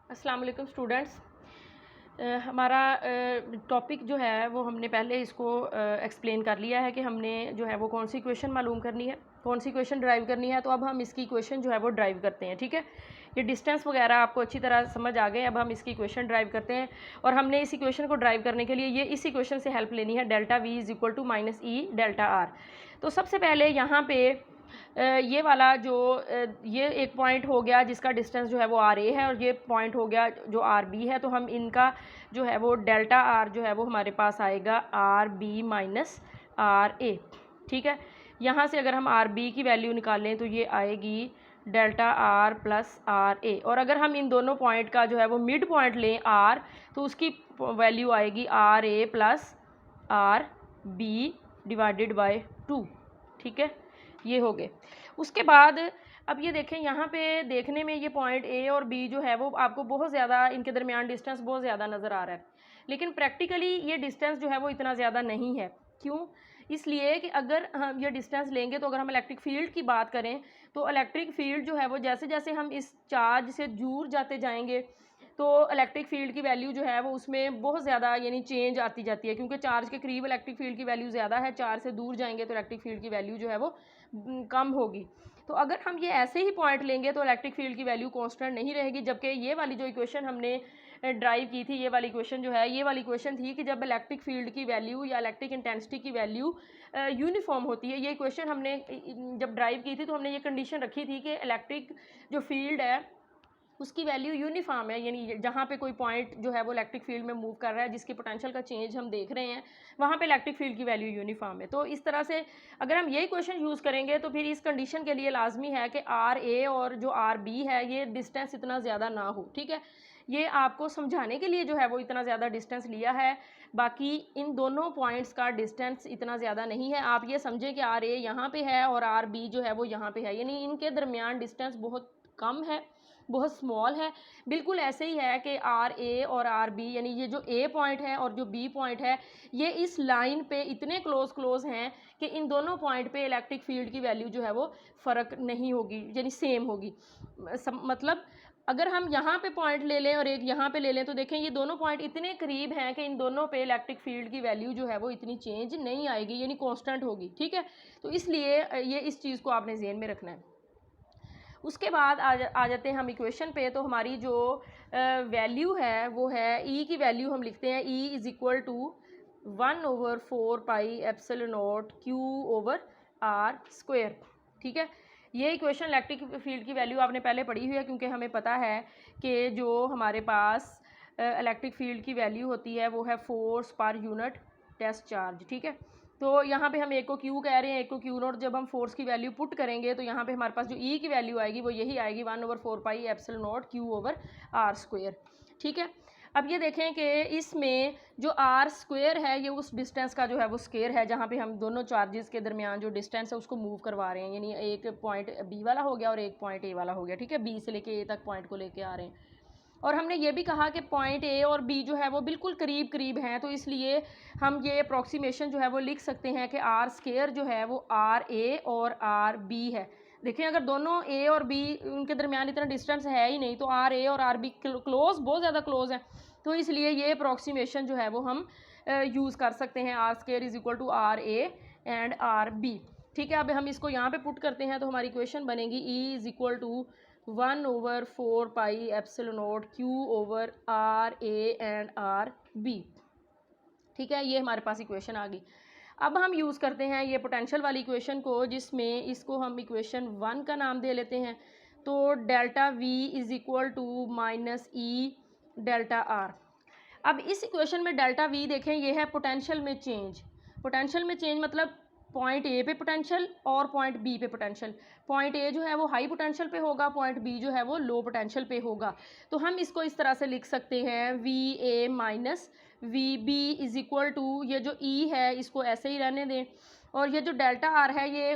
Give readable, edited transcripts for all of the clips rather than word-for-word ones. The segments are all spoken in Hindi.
अस्सलाम वालेकुम स्टूडेंट्स। हमारा टॉपिक जो है वो हमने पहले इसको एक्सप्लेन कर लिया है कि हमने जो है वो कौन सी इक्वेशन मालूम करनी है, कौन सी इक्वेशन ड्राइव करनी है। तो अब हम इसकी इक्वेशन जो है वो ड्राइव करते हैं। ठीक है, ये डिस्टेंस वगैरह आपको अच्छी तरह समझ आ गए। अब हम इसकी इक्वेशन ड्राइव करते हैं और हमने इस इक्वेशन को ड्राइव करने के लिए ये इस इक्वेशन से हेल्प लेनी है, delta V is equal to minus E delta R. तो सबसे पहले यहाँ पे ये वाला जो ये एक पॉइंट हो गया जिसका डिस्टेंस जो है वो आर ए है, और ये पॉइंट हो गया जो आर बी है। तो हम इनका जो है वो डेल्टा आर जो है वो हमारे पास आएगा आर बी माइनस आर ए। ठीक है, यहाँ से अगर हम आर बी की वैल्यू निकालें तो ये आएगी delta R plus R A. और अगर हम इन दोनों पॉइंट का जो है वो मिड पॉइंट लें आर, तो उसकी वैल्यू आएगी R A plus R B divided by 2। ठीक है, ये हो गए। उसके बाद अब ये देखें, यहाँ पे देखने में ये पॉइंट ए और बी जो है वो आपको बहुत ज़्यादा, इनके दरमियान डिस्टेंस बहुत ज़्यादा नज़र आ रहा है, लेकिन प्रैक्टिकली ये डिस्टेंस जो है वो इतना ज़्यादा नहीं है। क्यों? इसलिए कि अगर हम ये डिस्टेंस लेंगे तो अगर हम इलेक्ट्रिक फील्ड की बात करें तो इलेक्ट्रिक फील्ड जो है वो जैसे जैसे हम इस चार्ज से दूर जाते जाएंगे तो इलेक्ट्रिक फील्ड की वैल्यू जो है वो उसमें बहुत ज़्यादा यानी चेंज आती जाती है, क्योंकि चार्ज के करीब इलेक्ट्रिक फील्ड की वैल्यू ज़्यादा है, चार्ज से दूर जाएंगे तो इलेक्ट्रिक फील्ड की वैल्यू जो है वो कम होगी। तो अगर हम ये ऐसे ही पॉइंट लेंगे तो इलेक्ट्रिक फील्ड की वैल्यू कांस्टेंट नहीं रहेगी। जबकि ये वाली जो इक्वेशन हमने ड्राइव की थी, ये वाली इक्वेशन जो है, ये वाली इक्वेशन थी कि जब इलेक्ट्रिक फील्ड की वैल्यू या इलेक्ट्रिक इंटेंसिटी की वैल्यू यूनिफॉर्म होती है। ये इक्वेशन हमने जब ड्राइव की थी तो हमने ये कंडीशन रखी थी कि इलेक्ट्रिक जो फील्ड है उसकी वैल्यू यूनिफॉर्म है, यानी जहाँ पे कोई पॉइंट जो है वो इलेक्ट्रिक फील्ड में मूव कर रहा है, जिसकी पोटेंशियल का चेंज हम देख रहे हैं, वहाँ पे इलेक्ट्रिक फील्ड की वैल्यू यूनिफॉर्म है। तो इस तरह से अगर हम यही क्वेश्चन यूज़ करेंगे तो फिर इस कंडीशन के लिए लाजमी है कि आर ए और जो आर बी है ये डिस्टेंस इतना ज़्यादा ना हो। ठीक है, ये आपको समझाने के लिए जो है वो इतना ज़्यादा डिस्टेंस लिया है, बाकी इन दोनों पॉइंट्स का डिस्टेंस इतना ज़्यादा नहीं है। आप ये समझें कि आर ए यहाँ पे है और आर बी जो है वो यहाँ पे है, यानी इनके दरमियान डिस्टेंस बहुत कम है, बहुत स्मॉल है। बिल्कुल ऐसे ही है कि आर ए और आर बी, यानी ये जो ए पॉइंट है और जो बी पॉइंट है, ये इस लाइन पे इतने क्लोज हैं कि इन दोनों पॉइंट पे इलेक्ट्रिक फील्ड की वैल्यू जो है वो फ़र्क नहीं होगी, यानी सेम होगी। मतलब अगर हम यहाँ पे पॉइंट ले लें और एक यहाँ पे ले लें तो देखें ये दोनों पॉइंट इतने करीब हैं कि इन दोनों पे इलेक्ट्रिक फील्ड की वैल्यू जो है वो इतनी चेंज नहीं आएगी, यानी कांस्टेंट होगी। ठीक है, तो इसलिए ये इस चीज़ को आपने ज़हन में रखना है। उसके बाद आ जाते हैं हम इक्वेशन पे। तो हमारी जो वैल्यू है वो है ई की वैल्यू हम लिखते हैं E is equal to 1/4 pi epsilon naught Q over R square. ठीक है, ये इक्वेशन इलेक्ट्रिक फील्ड की वैल्यू आपने पहले पढ़ी हुई है, क्योंकि हमें पता है कि जो हमारे पास इलेक्ट्रिक फील्ड की वैल्यू होती है वो है force per unit test charge. ठीक है, तो यहाँ पे हम एक को क्यू कह रहे हैं, एक को क्यू नॉट। जब हम फोर्स की वैल्यू पुट करेंगे तो यहाँ पे हमारे पास जो ई की वैल्यू आएगी वो यही आएगी 1/4 pi epsilon naught Q over R square. ठीक है, अब ये देखें कि इसमें जो आर स्क्वायर है ये उस डिस्टेंस का जो है वो स्क्वायर है, जहाँ पे हम दोनों चार्जेस के दरमियान जो डिस्टेंस है उसको मूव करवा रहे हैं, यानी एक पॉइंट बी वाला हो गया और एक पॉइंट ए वाला हो गया। ठीक है, बी से लेके ए तक पॉइंट को लेके आ रहे हैं। और हमने ये भी कहा कि पॉइंट ए और बी जो है वो बिल्कुल करीब करीब हैं, तो इसलिए हम ये अप्रॉक्सीमेशन जो है वो लिख सकते हैं कि आर स्क्वायर जो है वो आर ए और आर बी है। देखें, अगर दोनों ए और बी उनके दरमियान इतना डिस्टेंस है ही नहीं तो आर ए और आर बी क्लोज, बहुत ज़्यादा क्लोज है, तो इसलिए ये अप्रॉक्सीमेशन जो है वो हम यूज़ कर सकते हैं, R square is equal to R A and R B. ठीक है, अब हम इसको यहाँ पे पुट करते हैं तो हमारी इक्वेशन बनेगी E is equal to 1/4 pi epsilon naught Q over R A and R B. ठीक है, ये हमारे पास इक्वेशन आ गई। अब हम यूज़ करते हैं ये पोटेंशियल वाली इक्वेशन को, जिसमें इसको हम इक्वेशन 1 का नाम दे लेते हैं। तो delta V is equal to minus E delta R. अब इस इक्वेशन में डेल्टा वी देखें, ये है पोटेंशियल में चेंज। पोटेंशियल में चेंज मतलब पॉइंट ए पे पोटेंशियल और पॉइंट बी पे पोटेंशियल। पॉइंट ए जो है वो हाई पोटेंशियल पे होगा, पॉइंट बी जो है वो लो पोटेंशियल पे होगा। तो हम इसको इस तरह से लिख सकते हैं V A minus V B is equal to, ये जो ई है इसको ऐसे ही रहने दें, और ये जो डेल्टा आर है ये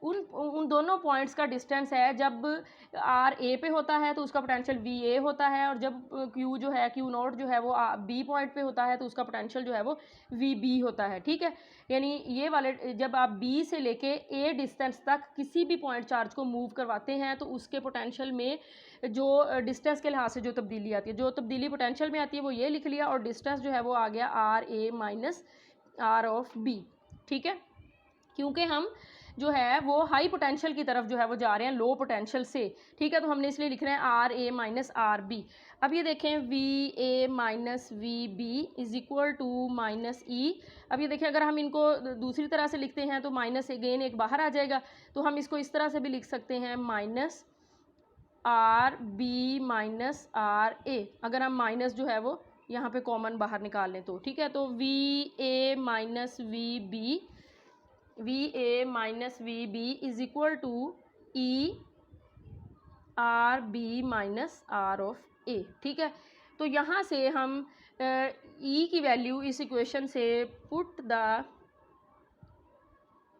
उन उन दोनों पॉइंट्स का डिस्टेंस है, जब आर ए पे होता है तो उसका पोटेंशियल वी ए होता है, और जब क्यू जो है क्यू नॉट जो है वो बी पॉइंट पे होता है तो उसका पोटेंशियल जो है वो वी बी होता है। ठीक है, यानी ये वाले जब आप बी से लेके ए डिस्टेंस तक किसी भी पॉइंट चार्ज को मूव करवाते हैं तो उसके पोटेंशियल में जो डिस्टेंस के लिहाज से जो तब्दीली आती है, जो तब्दीली पोटेंशियल में आती है वो ये लिख लिया, और डिस्टेंस जो है वो आ गया R A minus R of B. ठीक है, क्योंकि हम जो है वो हाई पोटेंशियल की तरफ जो है वो जा रहे हैं लो पोटेंशियल से। ठीक है, तो हमने इसलिए लिख रहे हैं R A minus R B. अब ये देखें V A minus V B is equal to minus E. अब ये देखें अगर हम इनको दूसरी तरह से लिखते हैं तो माइनस अगेन एक बाहर आ जाएगा, तो हम इसको इस तरह से भी लिख सकते हैं minus R B minus R A. अगर हम माइनस जो है वो यहाँ पे कॉमन बाहर निकाल लें तो ठीक है, तो V A minus V B, V A minus V B is equal to E R B minus R of A. ठीक है, तो यहाँ से हम ई की वैल्यू इस इक्वेशन से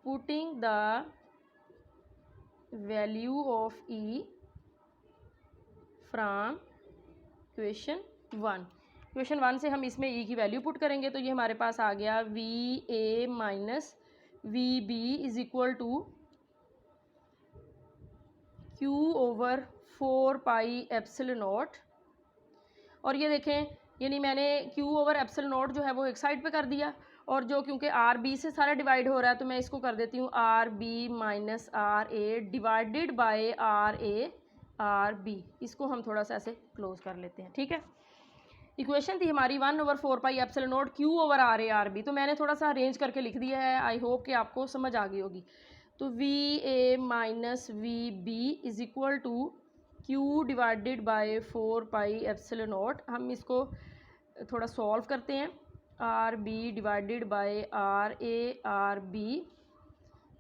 putting the value of E from question one से हम इसमें ई की वैल्यू पुट करेंगे, तो ये हमारे पास आ गया V A minus V B is equal to Q over 4 pi epsilon naught. और ये देखें यानी मैंने क्यू ओवर एप्सिलॉन नॉट जो है वो एक साइड पे कर दिया, और जो क्योंकि आर बी से सारा डिवाइड हो रहा है तो मैं इसको कर देती हूँ R B minus R A divided by R A R B. इसको हम थोड़ा सा ऐसे क्लोज कर लेते हैं। ठीक है, इक्वेशन थी हमारी 1/4 pi epsilon naught Q over R A R B, तो मैंने थोड़ा सा अरेंज करके लिख दिया है, आई होप कि आपको समझ आ गई होगी। तो V A minus V B is equal to Q divided by 4 pi epsilon naught. हम इसको थोड़ा सॉल्व करते हैं, R B divided by R B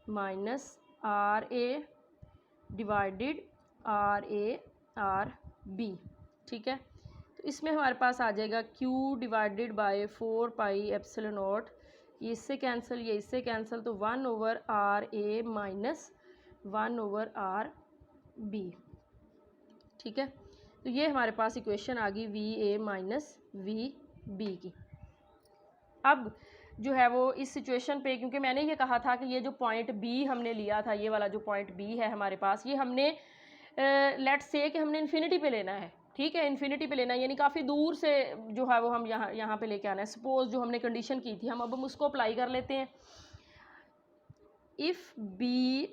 minus R A divided R B. ठीक है, तो इसमें हमारे पास आ जाएगा Q divided by 4 pi epsilon naught, ये इससे कैंसिल, ये इससे कैंसिल, तो 1 over R A minus 1 over R B. ठीक है, तो ये हमारे पास इक्वेशन आ गई V A minus V B की। अब जो है वो इस सिचुएशन पे, क्योंकि मैंने ये कहा था कि ये जो पॉइंट बी हमने लिया था, ये वाला जो पॉइंट बी है हमारे पास, ये हमने लेट्स से कि हमने इन्फिनिटी पे लेना है। ठीक है, इन्फिनिटी पे लेना है, यानी काफ़ी दूर से जो है वो हम यहाँ पे लेके आना है। सपोज जो हमने कंडीशन की थी हम उसको अप्लाई कर लेते हैं। If B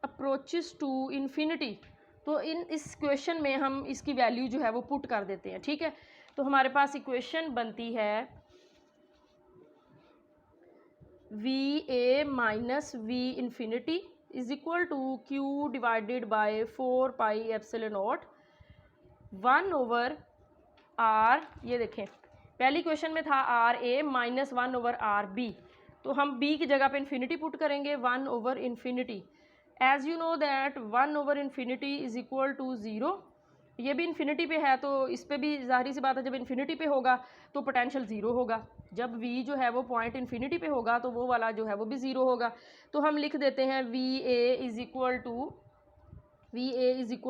approaches to infinity, तो इस क्वेश्चन में हम इसकी वैल्यू जो है वो पुट कर देते हैं। ठीक है, तो हमारे पास इक्वेशन बनती है V A minus V infinity is equal to Q divided by 4 pi epsilon naught 1 over R, ये देखें पहली क्वेश्चन में था R A minus 1 over R B, तो हम बी की जगह पे इन्फिनिटी पुट करेंगे 1 over infinity. As you know that 1 over infinity is equal to 0, ये भी इन्फिनिटी पे है तो इस पे भी जाहिर सी बात है जब इन्फिनिटी पे होगा तो पोटेंशियल ज़ीरो होगा, जब v जो है वो पॉइंट इन्फिनिटी पे होगा तो वो वाला जो है वो भी ज़ीरो होगा। तो हम लिख देते हैं V A is equal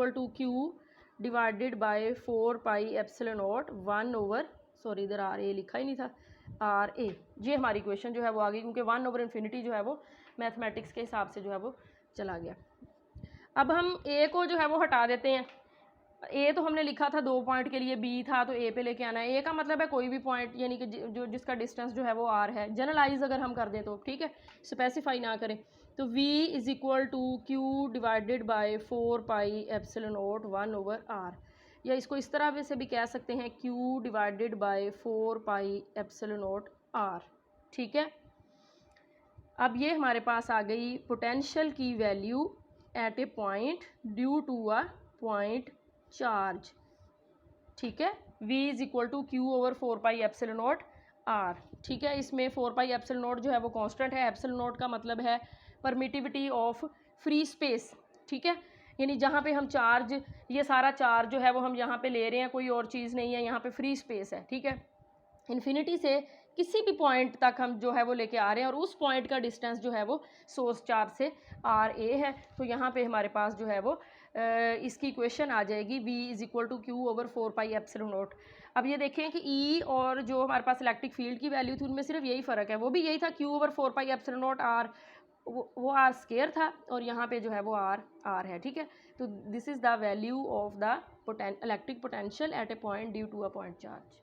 to Q divided by 4 pi epsilon naught 1 over, sorry इधर आर ए लिखा ही नहीं था, आर ए। ये हमारी इक्वेशन जो है वो आ गई, क्योंकि 1 ओवर इन्फिनिटी जो है वो मैथमेटिक्स के हिसाब से जो है वो चला गया। अब हम ए को जो है वो हटा देते हैं। ए तो हमने लिखा था 2 पॉइंट के लिए, बी था तो ए पे लेके आना है। ए का मतलब है कोई भी पॉइंट, यानी कि जो जिसका डिस्टेंस जो है वो आर है। जनरलाइज अगर हम कर दें तो ठीक है, स्पेसिफाई ना करें, तो v is equal to Q divided by 4 pi epsilon naught 1 over R, या इसको इस तरह से भी कह सकते हैं Q divided by 4 pi epsilon naught R. ठीक है, अब ये हमारे पास आ गई पोटेंशियल की value at a point due to a point charge. ठीक है, v is equal to Q over 4 pi epsilon naught R. ठीक है, इसमें 4 पाई एप्सिलॉन नॉट जो है वो कांस्टेंट है। एप्सिलॉन नॉट का मतलब है परमिटिविटी ऑफ फ्री स्पेस। ठीक है, यानी जहाँ पे हम चार्ज, ये सारा चार्ज जो है वो हम यहाँ पे ले रहे हैं, कोई और चीज़ नहीं है, यहाँ पे फ्री स्पेस है। ठीक है, इन्फिनिटी से किसी भी पॉइंट तक हम जो है वो लेके आ रहे हैं और उस पॉइंट का डिस्टेंस जो है वो सोर्स चार्ज से आर ए है। तो यहाँ पे हमारे पास जो है वो इसकी इक्वेशन आ जाएगी v is equal to Q over 4 pi epsilon naught. अब ये देखें कि E और जो हमारे पास इलेक्ट्रिक फील्ड की वैल्यू थी उनमें सिर्फ यही फ़र्क है, वो भी यही था q over 4 pi epsilon naught r, वो आर स्केयर था और यहाँ पे जो है वो आर है, ठीक है। तो this is the value of the electric potential at a point due to a point charge.